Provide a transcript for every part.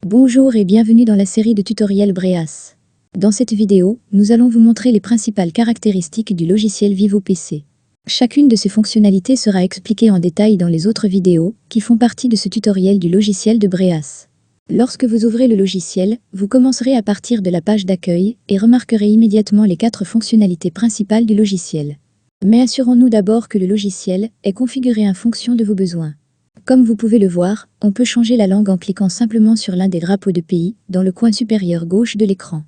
Bonjour et bienvenue dans la série de tutoriels Breas. Dans cette vidéo, nous allons vous montrer les principales caractéristiques du logiciel Vivo PC. Chacune de ces fonctionnalités sera expliquée en détail dans les autres vidéos qui font partie de ce tutoriel du logiciel de Breas. Lorsque vous ouvrez le logiciel, vous commencerez à partir de la page d'accueil et remarquerez immédiatement les 4 fonctionnalités principales du logiciel. Mais assurons-nous d'abord que le logiciel est configuré en fonction de vos besoins. Comme vous pouvez le voir, on peut changer la langue en cliquant simplement sur l'un des drapeaux de pays dans le coin supérieur gauche de l'écran.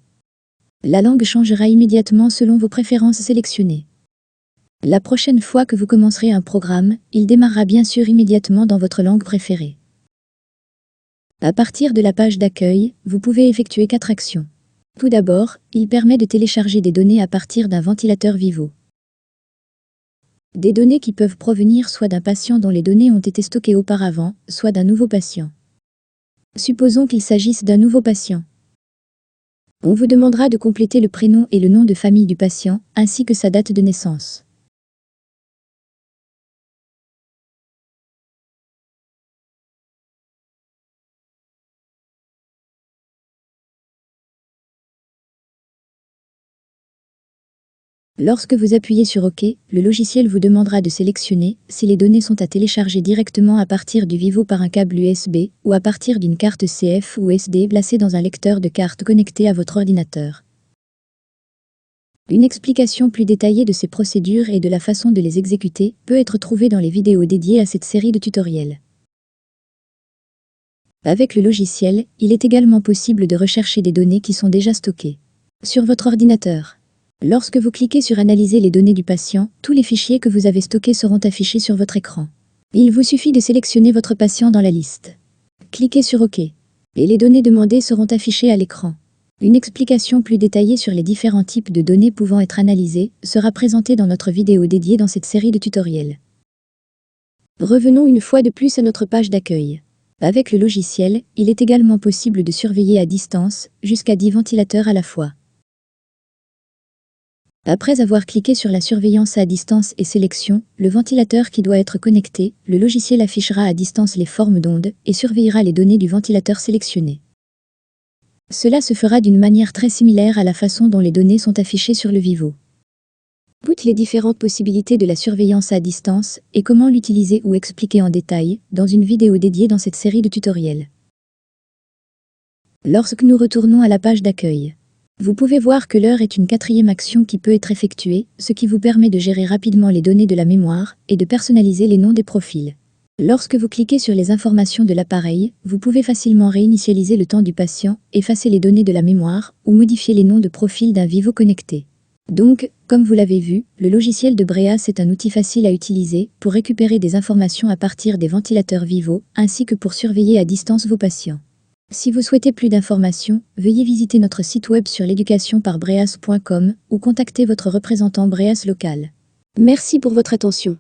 La langue changera immédiatement selon vos préférences sélectionnées. La prochaine fois que vous commencerez un programme, il démarrera bien sûr immédiatement dans votre langue préférée. À partir de la page d'accueil, vous pouvez effectuer 4 actions. Tout d'abord, il permet de télécharger des données à partir d'un ventilateur Vivo. Des données qui peuvent provenir soit d'un patient dont les données ont été stockées auparavant, soit d'un nouveau patient. Supposons qu'il s'agisse d'un nouveau patient. On vous demandera de compléter le prénom et le nom de famille du patient, ainsi que sa date de naissance. Lorsque vous appuyez sur OK, le logiciel vous demandera de sélectionner si les données sont à télécharger directement à partir du Vivo par un câble USB ou à partir d'une carte CF ou SD placée dans un lecteur de carte connecté à votre ordinateur. Une explication plus détaillée de ces procédures et de la façon de les exécuter peut être trouvée dans les vidéos dédiées à cette série de tutoriels. Avec le logiciel, il est également possible de rechercher des données qui sont déjà stockées sur votre ordinateur. Lorsque vous cliquez sur Analyser les données du patient, tous les fichiers que vous avez stockés seront affichés sur votre écran. Il vous suffit de sélectionner votre patient dans la liste. Cliquez sur OK. Et les données demandées seront affichées à l'écran. Une explication plus détaillée sur les différents types de données pouvant être analysées sera présentée dans notre vidéo dédiée dans cette série de tutoriels. Revenons une fois de plus à notre page d'accueil. Avec le logiciel, il est également possible de surveiller à distance, jusqu'à 10 ventilateurs à la fois. Après avoir cliqué sur la surveillance à distance et sélection, le ventilateur qui doit être connecté, le logiciel affichera à distance les formes d'ondes et surveillera les données du ventilateur sélectionné. Cela se fera d'une manière très similaire à la façon dont les données sont affichées sur le Vivo. Toutes les différentes possibilités de la surveillance à distance et comment l'utiliser ou expliquer en détail dans une vidéo dédiée dans cette série de tutoriels. Lorsque nous retournons à la page d'accueil, vous pouvez voir que l'heure est une 4e action qui peut être effectuée, ce qui vous permet de gérer rapidement les données de la mémoire et de personnaliser les noms des profils. Lorsque vous cliquez sur les informations de l'appareil, vous pouvez facilement réinitialiser le temps du patient, effacer les données de la mémoire ou modifier les noms de profil d'un Vivo connecté. Donc, comme vous l'avez vu, le logiciel de Breas est un outil facile à utiliser pour récupérer des informations à partir des ventilateurs Vivo, ainsi que pour surveiller à distance vos patients. Si vous souhaitez plus d'informations, veuillez visiter notre site web sur l'éducationparbreas.com ou contacter votre représentant Breas local. Merci pour votre attention.